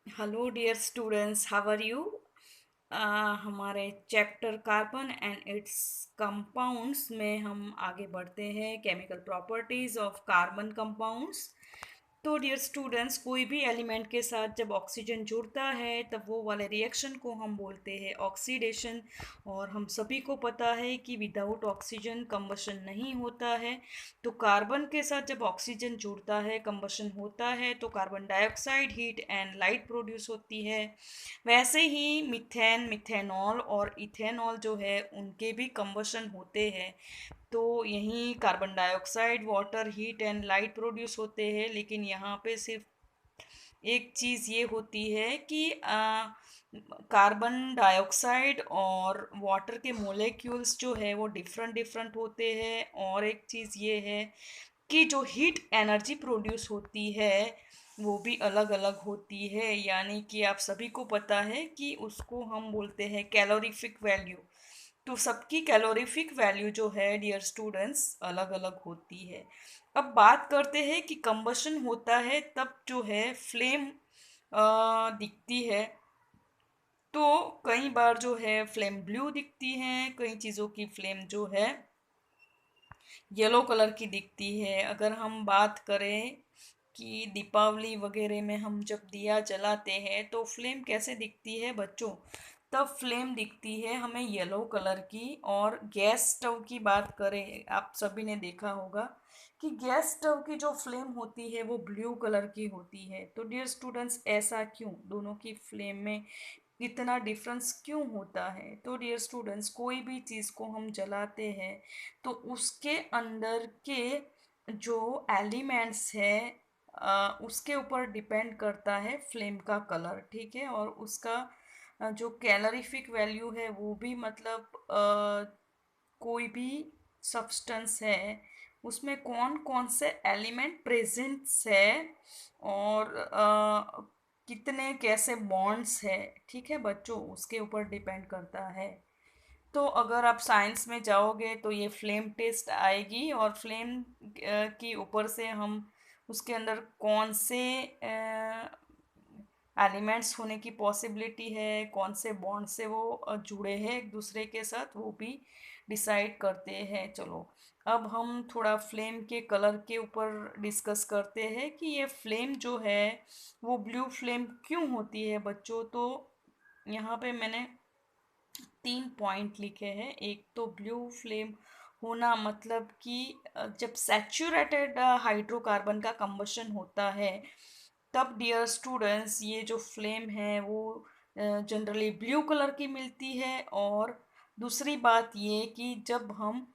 Hello dear students, how are you. हमारे chapter carbon and its compounds में हम आगे बढ़ते हैं। Chemical properties of carbon compounds. तो डियर स्टूडेंट्स, कोई भी एलिमेंट के साथ जब ऑक्सीजन जुड़ता है तब वो वाले रिएक्शन को हम बोलते हैं ऑक्सीडेशन। और हम सभी को पता है कि विदाउट ऑक्सीजन कंबशन नहीं होता है। तो कार्बन के साथ जब ऑक्सीजन जुड़ता है, कंबशन होता है, तो carbon dioxide heat and light produce होती है। वैसे ही मिथेन, मिथेनॉल और इथेनॉल जो है उनके भी कंबशन होते हैं। तो यहीं carbon dioxide, water, heat and light produce होते हैं। लेकिन यहाँ पे सिर्फ एक चीज़ ये होती है कि कार्बन डाइऑक्साइड और वाटर के मोलेक्यूल्स जो है वो डिफरेंट डिफरेंट होते हैं। और एक चीज़ ये है कि जो हीट एनर्जी प्रोड्यूस होती है वो भी अलग अलग होती है। यानी कि आप सभी को पता है कि उसको हम बोलते हैं कैलोरीफिक वैल्यू। तो सबकी कैलोरीफिक वैल्यू जो है डियर स्टूडेंट्स अलग अलग होती है। अब बात करते हैं कि कंबशन होता है तब जो है फ्लेम दिखती है। तो कई बार जो है फ्लेम ब्लू दिखती है, कई चीज़ों की फ्लेम जो है येलो कलर की दिखती है। अगर हम बात करें कि दीपावली वगैरह में हम जब दिया जलाते हैं तो फ्लेम कैसे दिखती है बच्चों। तब फ्लेम दिखती है हमें येलो कलर की। और गैस स्टव की बात करें, आप सभी ने देखा होगा कि गैस स्टव की जो फ्लेम होती है वो ब्लू कलर की होती है। तो डियर स्टूडेंट्स, ऐसा क्यों, दोनों की फ्लेम में इतना डिफरेंस क्यों होता है। तो डियर स्टूडेंट्स, कोई भी चीज़ को हम जलाते हैं तो उसके अंदर के जो एलिमेंट्स है उसके ऊपर डिपेंड करता है फ्लेम का कलर, ठीक है। और उसका जो कैलोरीफिक वैल्यू है वो भी मतलब कोई भी सब्सटेंस है उसमें कौन कौन से एलिमेंट प्रेजेंट्स है और कितने कैसे बॉन्ड्स है, ठीक है बच्चों, उसके ऊपर डिपेंड करता है। तो अगर आप साइंस में जाओगे तो ये फ्लेम टेस्ट आएगी और फ्लेम की ऊपर से हम उसके अंदर कौन से एलिमेंट्स होने की पॉसिबिलिटी है, कौन से बॉन्ड से वो जुड़े हैं एक दूसरे के साथ, वो भी डिसाइड करते हैं। चलो अब हम थोड़ा फ्लेम के कलर के ऊपर डिस्कस करते हैं कि ये फ्लेम जो है वो ब्लू फ्लेम क्यों होती है बच्चों। तो यहाँ पे मैंने 3 पॉइंट लिखे हैं। एक तो ब्लू फ्लेम होना मतलब कि जब सैचुरेटेड हाइड्रोकार्बन का कंबशन होता है तब डियर स्टूडेंट्स ये जो फ्लेम है वो जनरली ब्लू कलर की मिलती है। और दूसरी बात ये कि जब हम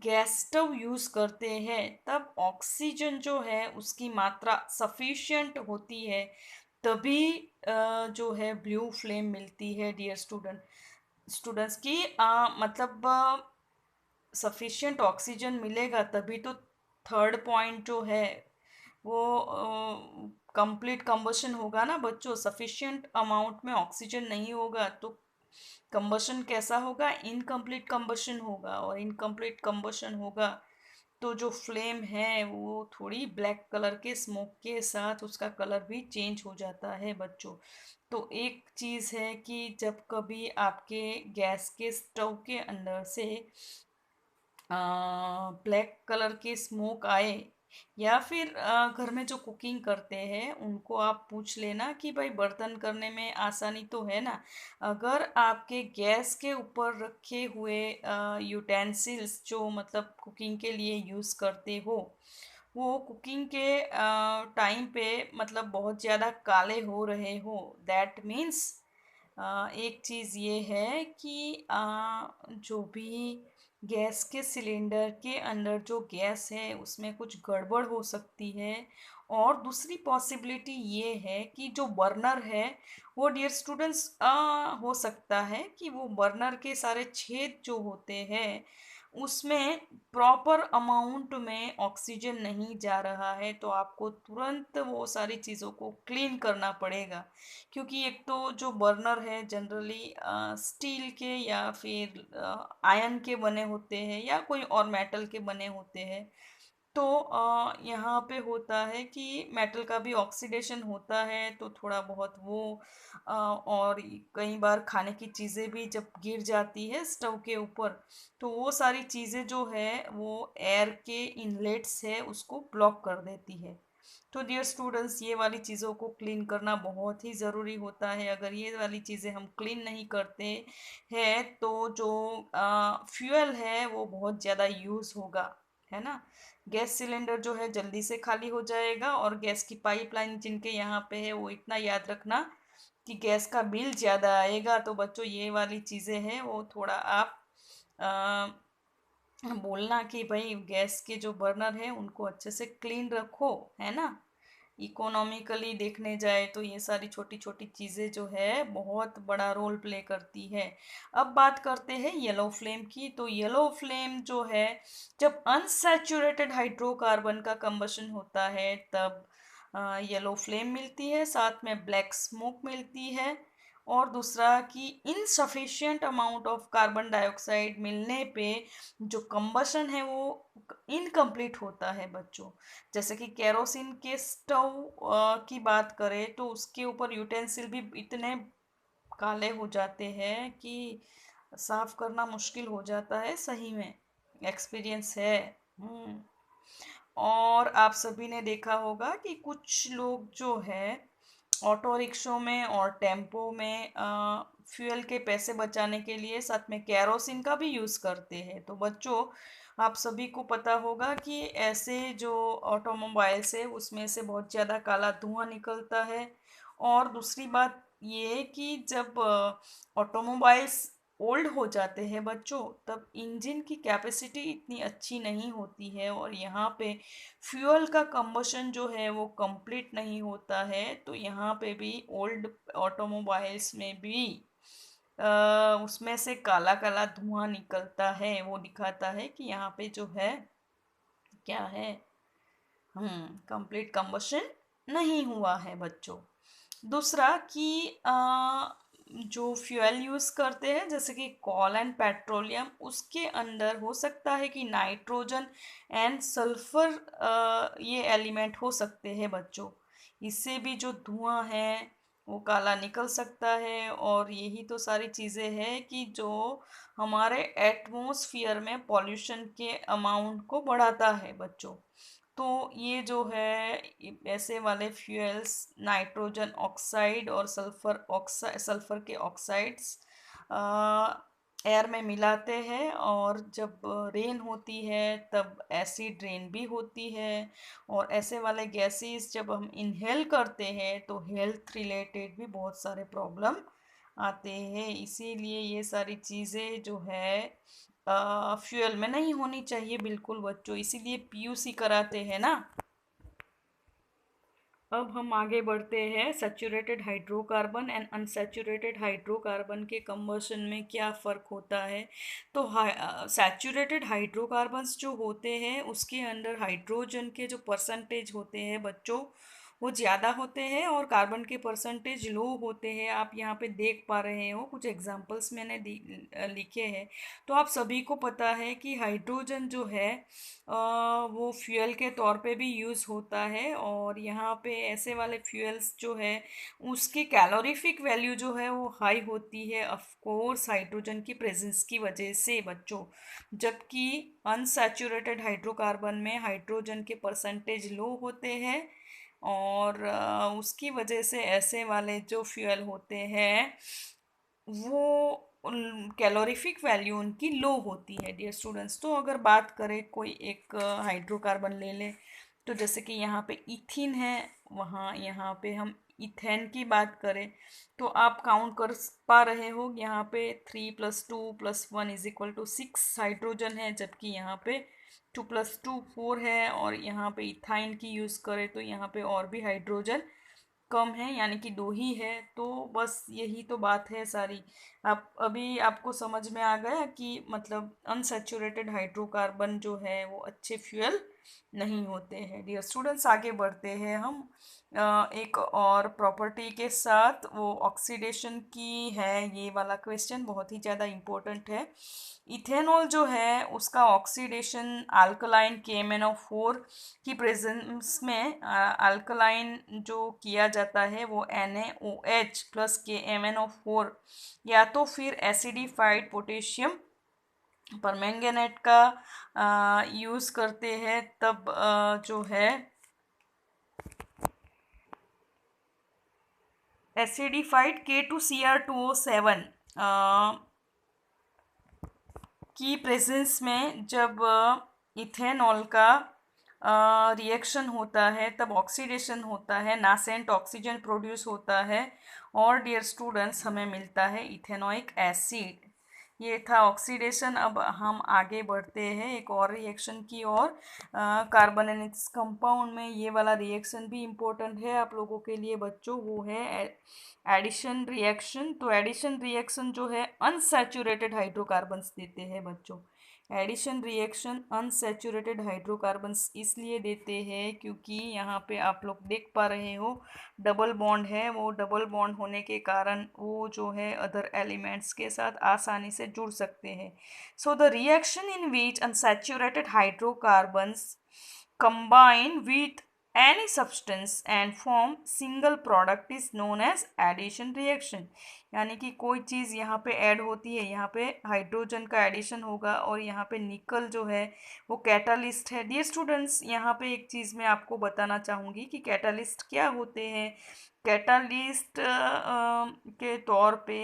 गैस स्टव यूज़ करते हैं तब ऑक्सीजन जो है उसकी मात्रा सफिशिएंट होती है, तभी जो है ब्लू फ्लेम मिलती है डियर स्टूडेंट्स की मतलब सफिशिएंट ऑक्सीजन मिलेगा तभी तो थर्ड पॉइंट जो है वो कंप्लीट कंबशन होगा ना बच्चों। सफिशिएंट अमाउंट में ऑक्सीजन नहीं होगा तो कंबशन कैसा होगा, इनकम्प्लीट कंबशन होगा। और इनकम्प्लीट कंबशन होगा तो जो फ्लेम है वो थोड़ी ब्लैक कलर के स्मोक के साथ उसका कलर भी चेंज हो जाता है बच्चों। तो एक चीज़ है कि जब कभी आपके गैस के स्टोव के अंदर से ब्लैक कलर के स्मोक आए या फिर घर में जो कुकिंग करते हैं उनको आप पूछ लेना कि भाई बर्तन करने में आसानी तो है ना। अगर आपके गैस के ऊपर रखे हुए यूटेंसिल्स जो मतलब कुकिंग के लिए यूज़ करते हो वो कुकिंग के टाइम पे मतलब बहुत ज़्यादा काले हो रहे हो, दैट मीन्स एक चीज़ ये है कि जो भी गैस के सिलेंडर के अंदर जो गैस है उसमें कुछ गड़बड़ हो सकती है। और दूसरी पॉसिबिलिटी ये है कि जो बर्नर है वो डियर स्टूडेंट्स हो सकता है कि वो बर्नर के सारे छेद जो होते हैं उसमें प्रॉपर अमाउंट में ऑक्सीजन नहीं जा रहा है। तो आपको तुरंत वो सारी चीज़ों को क्लीन करना पड़ेगा। क्योंकि एक तो जो बर्नर है जनरली स्टील के या फिर आयरन के बने होते हैं या कोई और मेटल के बने होते हैं। तो यहाँ पे होता है कि मेटल का भी ऑक्सीडेशन होता है, तो थोड़ा बहुत वो और कई बार खाने की चीज़ें भी जब गिर जाती है स्टव के ऊपर, तो वो सारी चीज़ें जो है वो एयर के इनलेट्स है उसको ब्लॉक कर देती है। तो डियर स्टूडेंट्स, ये वाली चीज़ों को क्लीन करना बहुत ही ज़रूरी होता है। अगर ये वाली चीज़ें हम क्लीन नहीं करते हैं तो जो फ्यूल है वो बहुत ज़्यादा यूज़ होगा, है ना। गैस सिलेंडर जो है जल्दी से खाली हो जाएगा, और गैस की पाइपलाइन जिनके यहाँ पे है वो इतना याद रखना कि गैस का बिल ज़्यादा आएगा। तो बच्चों, ये वाली चीज़ें हैं वो थोड़ा आप बोलना कि भाई गैस के जो बर्नर है उनको अच्छे से क्लीन रखो, है ना। इकोनॉमिकली देखने जाए तो ये सारी छोटी छोटी चीज़ें जो है बहुत बड़ा रोल प्ले करती है। अब बात करते हैं येलो फ्लेम की। तो येलो फ्लेम जो है, जब अनसैचुरेटेड हाइड्रोकार्बन का कंबशन होता है तब येलो फ्लेम मिलती है, साथ में ब्लैक स्मोक मिलती है। और दूसरा कि insufficient amount of carbon dioxide मिलने पे जो कंबशन है वो इनकम्प्लीट होता है बच्चों। जैसे कि केरोसिन के स्टोव की बात करें तो उसके ऊपर यूटेंसिल भी इतने काले हो जाते हैं कि साफ करना मुश्किल हो जाता है, सही में एक्सपीरियंस है। हम्म। और आप सभी ने देखा होगा कि कुछ लोग जो है ऑटो रिक्शों में और टेम्पो में फ्यूल के पैसे बचाने के लिए साथ में कैरोसिन का भी यूज़ करते हैं। तो बच्चों, आप सभी को पता होगा कि ऐसे जो ऑटोमोबाइल्स है उसमें से बहुत ज़्यादा काला धुआं निकलता है। और दूसरी बात ये कि जब ऑटोमोबाइल्स ओल्ड हो जाते हैं बच्चों, तब इंजन की कैपेसिटी इतनी अच्छी नहीं होती है, और यहाँ पे फ्यूल का कंबशन जो है वो कंप्लीट नहीं होता है। तो यहाँ पे भी ओल्ड ऑटोमोबाइल्स में भी उसमें से काला काला धुआं निकलता है, वो दिखाता है कि यहाँ पे जो है क्या है, कंप्लीट कंबशन नहीं हुआ है बच्चों। दूसरा कि जो फ्यूल यूज़ करते हैं जैसे कि कॉल एंड पेट्रोलियम, उसके अंदर हो सकता है कि नाइट्रोजन एंड सल्फर ये एलिमेंट हो सकते हैं बच्चों। इससे भी जो धुआं है वो काला निकल सकता है, और यही तो सारी चीज़ें हैं कि जो हमारे एटमॉस्फेयर में पॉल्यूशन के अमाउंट को बढ़ाता है बच्चों। तो ये जो है ऐसे वाले फ्यूल्स नाइट्रोजन ऑक्साइड और सल्फर के ऑक्साइड्स एयर में मिलाते हैं, और जब रेन होती है तब एसिड रेन भी होती है। और ऐसे वाले गैसेस जब हम इनहेल करते हैं तो हेल्थ रिलेटेड भी बहुत सारे प्रॉब्लम आते हैं। इसीलिए ये सारी चीज़ें जो है फ्यूल में नहीं होनी चाहिए बिल्कुल बच्चों, इसीलिए पीयूसी कराते हैं ना। अब हम आगे बढ़ते हैं, saturated hydrocarbon and unsaturated hydrocarbon के कंबशन में क्या फ़र्क होता है। तो सैचुरेटेड हाइड्रोकार्बन्स जो होते हैं उसके अंदर हाइड्रोजन के जो परसेंटेज होते हैं बच्चों वो ज़्यादा होते हैं, और कार्बन के परसेंटेज लो होते हैं। आप यहाँ पे देख पा रहे हो, कुछ एग्जांपल्स मैंने लिखे हैं। तो आप सभी को पता है कि हाइड्रोजन जो है वो फ्यूल के तौर पे भी यूज़ होता है, और यहाँ पे ऐसे वाले फ्यूल्स जो है उसकी कैलोरीफिक वैल्यू जो है वो हाई होती है, ऑफ कोर्स हाइड्रोजन की प्रेजेंस की वजह से बच्चों। जबकि अनसैचुरेटेड हाइड्रोकार्बन में हाइड्रोजन के परसेंटेज लो होते हैं, और उसकी वजह से ऐसे वाले जो फ्यूल होते हैं वो कैलोरीफिक वैल्यू उनकी लो होती है डियर स्टूडेंट्स। तो अगर बात करें कोई एक हाइड्रोकार्बन ले लें, तो जैसे कि यहाँ पे इथिन है, वहाँ यहाँ पे हम इथेन की बात करें तो आप काउंट कर पा रहे हो, यहाँ पे 3+2+1=6 हाइड्रोजन है, जबकि यहाँ पे 2+2 4 है। और यहाँ पे इथाइन की यूज़ करें तो यहाँ पे और भी हाइड्रोजन कम है, यानी कि दो ही है। तो बस यही तो बात है सारी। आप अभी आपको समझ में आ गया कि मतलब अनसैचुरेटेड हाइड्रोकार्बन जो है वो अच्छे फ्यूल नहीं होते हैं। डियर स्टूडेंट्स, आगे बढ़ते हैं हम एक और प्रॉपर्टी के साथ, वो ऑक्सीडेशन की है। ये वाला क्वेश्चन बहुत ही ज़्यादा इम्पोर्टेंट है। इथेनॉल जो है उसका ऑक्सीडेशन अल्कलाइन KMnO4 की प्रेजेंस में अल्कलाइन जो किया जाता है वो NaOH प्लस KMnO4 या तो फिर एसिडिफाइड पोटेशियम परमैंगनेट का यूज़ करते हैं, तब जो है एसिडिफाइड K2Cr2O7 की प्रेजेंस में जब इथेनॉल का रिएक्शन होता है तब ऑक्सीडेशन होता है, नासेंट ऑक्सीजन प्रोड्यूस होता है और डियर स्टूडेंट्स हमें मिलता है इथेनोइक एसिड। ये था ऑक्सीडेशन। अब हम आगे बढ़ते हैं एक और रिएक्शन की ओर। कार्बन एंड इट्स कंपाउंड में ये वाला रिएक्शन भी इम्पोर्टेंट है आप लोगों के लिए बच्चों, वो है एडिशन रिएक्शन। तो एडिशन रिएक्शन जो है अनसैचुरेटेड हाइड्रोकार्बन्स देते हैं बच्चों। एडिशन रिएक्शन अनसैचुरेटेड हाइड्रोकार्बन्स इसलिए देते हैं क्योंकि यहाँ पे आप लोग देख पा रहे हो डबल बॉन्ड है, वो डबल बॉन्ड होने के कारण वो जो है अदर एलिमेंट्स के साथ आसानी से जुड़ सकते हैं। So the reaction in which unsaturated hydrocarbons combine with any substance and form single product is known as addition reaction। यानी कि कोई चीज़ यहाँ पे ऐड होती है, यहाँ पे हाइड्रोजन का एडिशन होगा और यहाँ पे निकल जो है वो कैटालिस्ट है। डियर स्टूडेंट्स, यहाँ पे एक चीज़ मैं आपको बताना चाहूँगी कि कैटालिस्ट क्या होते हैं। कैटालिस्ट के तौर पे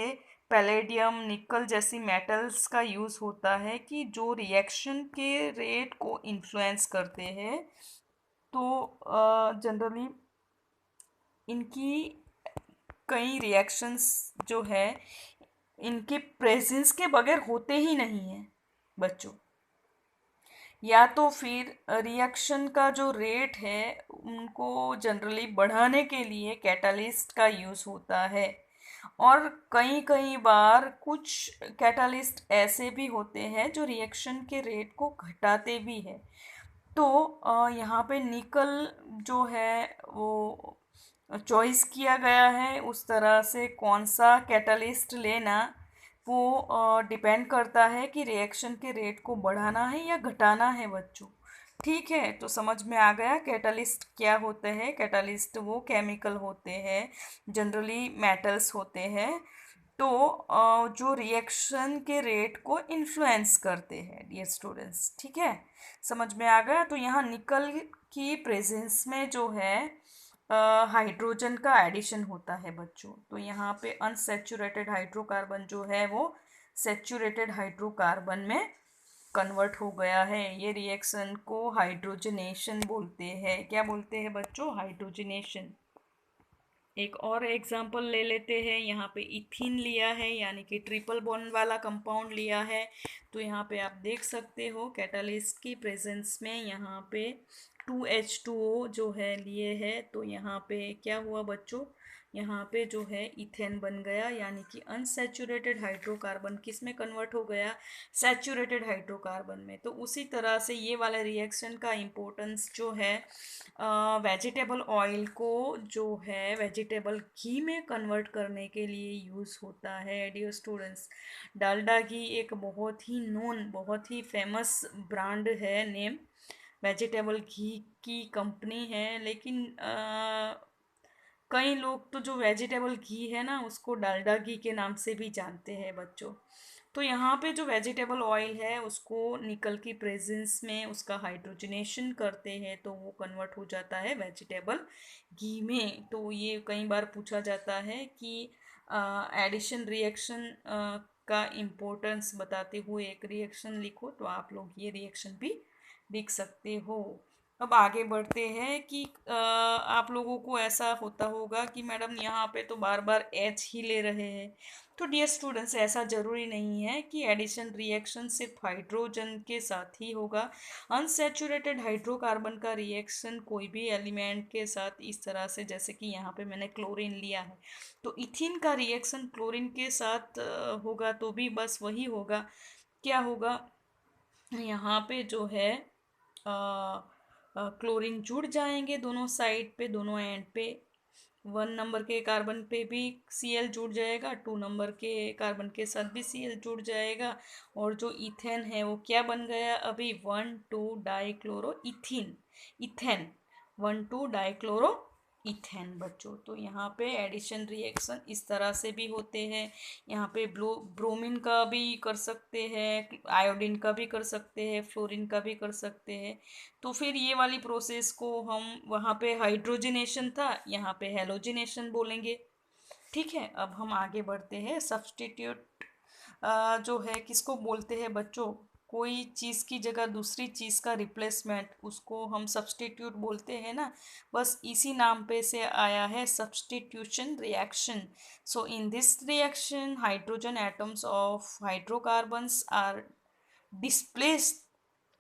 पैलेडियम निकल जैसी मेटल्स का यूज़ होता है कि जो रिएक्शन के रेट को इन्फ्लुएंस करते हैं। तो जनरली इनकी कई रिएक्शंस जो है इनके प्रेजेंस के बगैर होते ही नहीं हैं बच्चों। या तो फिर रिएक्शन का जो रेट है उनको जनरली बढ़ाने के लिए कैटालिस्ट का यूज़ होता है और कई कई बार कुछ कैटालिस्ट ऐसे भी होते हैं जो रिएक्शन के रेट को घटाते भी हैं। तो यहाँ पे निकल जो है वो चॉइस किया गया है, उस तरह से कौन सा कैटालिस्ट लेना वो डिपेंड करता है कि रिएक्शन के रेट को बढ़ाना है या घटाना है बच्चों। ठीक है, तो समझ में आ गया कैटालिस्ट क्या होते हैं। कैटालिस्ट वो केमिकल होते हैं, जनरली मेटल्स होते हैं, तो जो रिएक्शन के रेट को इन्फ्लुएंस करते हैं डियर स्टूडेंट्स। ठीक है, समझ में आ गया। तो यहाँ निकल की प्रेजेंस में जो है हाइड्रोजन का एडिशन होता है बच्चों। तो यहाँ पे अनसैचुरेटेड हाइड्रोकार्बन जो है वो सैचुरेटेड हाइड्रोकार्बन में कन्वर्ट हो गया है। ये रिएक्शन को हाइड्रोजनेशन बोलते हैं। क्या बोलते हैं बच्चों? हाइड्रोजनेशन। एक और एग्जांपल ले लेते हैं। यहाँ पे इथीन लिया है, यानी कि ट्रिपल बॉन्ड वाला कंपाउंड लिया है। तो यहाँ पे आप देख सकते हो कैटालिस्ट की प्रेजेंस में यहाँ पे 2H2O जो है लिए है। तो यहाँ पे क्या हुआ बच्चों? यहाँ पे जो है इथेन बन गया, यानी कि अनसैचुरेटेड हाइड्रोकार्बन किस में कन्वर्ट हो गया? सैचुरेटेड हाइड्रोकार्बन में। तो उसी तरह से ये वाला रिएक्शन का इम्पोर्टेंस जो है वेजिटेबल ऑयल को जो है वेजिटेबल घी में कन्वर्ट करने के लिए यूज़ होता है डियर स्टूडेंट्स। डालडा घी एक बहुत ही नोन, बहुत ही फेमस ब्रांड है, नेम वेजिटेबल घी की कंपनी है। लेकिन कई लोग तो जो वेजिटेबल घी है ना उसको डालडा घी के नाम से भी जानते हैं बच्चों। तो यहाँ पे जो वेजिटेबल ऑयल है उसको निकल की प्रेजेंस में उसका हाइड्रोजनेशन करते हैं तो वो कन्वर्ट हो जाता है वेजिटेबल घी में। तो ये कई बार पूछा जाता है कि एडिशन रिएक्शन का इम्पोर्टेंस बताते हुए एक रिएक्शन लिखो, तो आप लोग ये रिएक्शन भी लिख सकते हो। अब आगे बढ़ते हैं कि आप लोगों को ऐसा होता होगा कि मैडम यहाँ पे तो बार बार एच ही ले रहे हैं। तो डियर स्टूडेंट्स, ऐसा ज़रूरी नहीं है कि एडिशन रिएक्शन सिर्फ हाइड्रोजन के साथ ही होगा। अनसैचुरेटेड हाइड्रोकार्बन का रिएक्शन कोई भी एलिमेंट के साथ इस तरह से, जैसे कि यहाँ पे मैंने क्लोरीन लिया है तो इथिन का रिएक्शन क्लोरीन के साथ होगा तो भी बस वही होगा। क्या होगा? यहाँ पे जो है क्लोरीन जुड़ जाएंगे दोनों साइड पे, दोनों एंड पे। 1 नंबर के कार्बन पे भी Cl जुड़ जाएगा, 2 नंबर के कार्बन के साथ भी Cl जुड़ जाएगा। और जो इथेन है वो क्या बन गया अभी, 1,2-डाइक्लोरो इथीन, इथेन, 1,2-डाइक्लोरो इथेन बच्चों। तो यहाँ पे एडिशन रिएक्शन इस तरह से भी होते हैं। यहाँ पे ब्रोमीन का भी कर सकते हैं, आयोडीन का भी कर सकते हैं, फ्लोरीन का भी कर सकते हैं। तो फिर ये वाली प्रोसेस को हम, वहाँ पे हाइड्रोजनेशन था, यहाँ पे हेलोजिनेशन बोलेंगे। ठीक है, अब हम आगे बढ़ते हैं। सब्स्टिट्यूट जो है किसको बोलते हैं बच्चों, कोई चीज़ की जगह दूसरी चीज़ का रिप्लेसमेंट, उसको हम सब्स्टिट्यूट बोलते हैं ना। बस इसी नाम पे से आया है substitution reaction. So in this reaction hydrogen atoms of hydrocarbons are displaced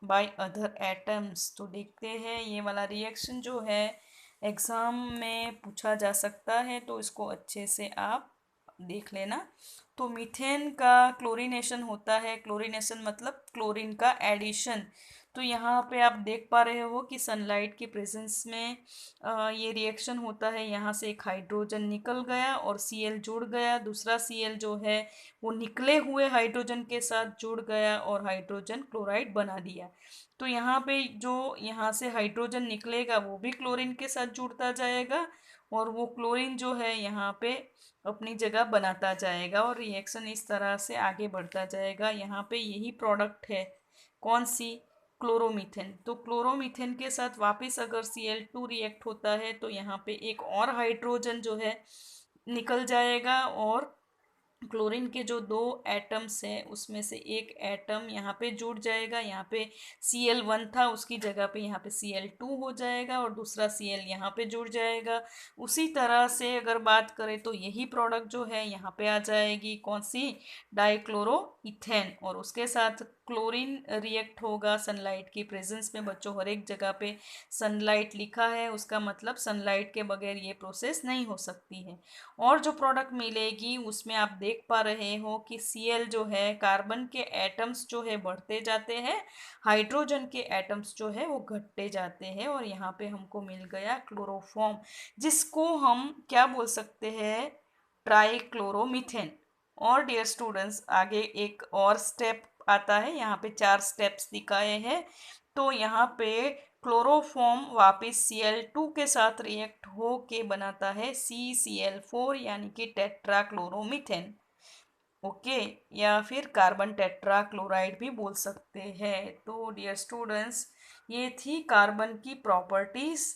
by other atoms. तो देखते हैं ये वाला रिएक्शन जो है एग्ज़ाम में पूछा जा सकता है, तो इसको अच्छे से आप देख लेना। तो मीथेन का क्लोरीनेशन होता है, क्लोरीनेशन मतलब क्लोरीन का एडिशन। तो यहाँ पे आप देख पा रहे हो कि सनलाइट के प्रेजेंस में ये रिएक्शन होता है। यहाँ से एक हाइड्रोजन निकल गया और Cl जुड़ गया, दूसरा Cl जो है वो निकले हुए हाइड्रोजन के साथ जुड़ गया और हाइड्रोजन क्लोराइड बना दिया। तो यहाँ पे जो यहाँ से हाइड्रोजन निकलेगा वो भी क्लोरीन के साथ जुड़ता जाएगा और वो क्लोरीन जो है यहाँ पे अपनी जगह बनाता जाएगा और रिएक्शन इस तरह से आगे बढ़ता जाएगा। यहाँ पे यही प्रोडक्ट है, कौन सी, क्लोरोमीथेन। तो क्लोरोमीथेन के साथ वापस अगर Cl2 रिएक्ट होता है तो यहाँ पे एक और हाइड्रोजन जो है निकल जाएगा और क्लोरीन के जो 2 एटम्स हैं उसमें से एक एटम यहाँ पे जुड़ जाएगा। यहाँ पे Cl1 था, उसकी जगह पे यहाँ पे Cl2 हो जाएगा और दूसरा Cl यहाँ पे जुड़ जाएगा। उसी तरह से अगर बात करें तो यही प्रोडक्ट जो है यहाँ पे आ जाएगी, कौन सी, डाइक्लोरो इथेन। और उसके साथ क्लोरीन रिएक्ट होगा सनलाइट की प्रेजेंस में। बच्चों हर एक जगह पे सनलाइट लिखा है, उसका मतलब सनलाइट के बगैर ये प्रोसेस नहीं हो सकती है। और जो प्रोडक्ट मिलेगी उसमें आप देख पा रहे हो कि Cl जो है, कार्बन के एटम्स जो है बढ़ते जाते हैं, हाइड्रोजन के एटम्स जो है वो घटते जाते हैं और यहाँ पे हमको मिल गया क्लोरोफॉर्म, जिसको हम क्या बोल सकते हैं, ट्राइक्लोरोमीथेन। और डियर स्टूडेंट्स आगे एक और स्टेप आता है, यहाँ पे 4 स्टेप्स दिखाए हैं। तो यहाँ पे क्लोरोफॉर्म वापस Cl2 के साथ रिएक्ट हो के बनाता है CCl4 यानी कि टेट्राक्लोरोमीथेन। ओके, या फिर कार्बन टेट्राक्लोराइड भी बोल सकते हैं। तो डियर स्टूडेंट्स ये थी कार्बन की प्रॉपर्टीज।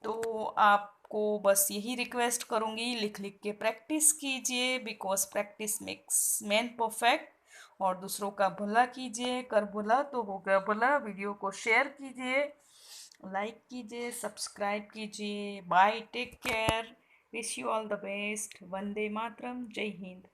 तो आपको बस यही रिक्वेस्ट करूँगी, लिख लिख के प्रैक्टिस कीजिए, because practice makes man perfect. और दूसरों का भला कीजिए, कर भला तो होगा भला। वीडियो को शेयर कीजिए, लाइक कीजिए, सब्सक्राइब कीजिए। Bye, take care, wish you all the best. Vande Mataram, जय हिंद।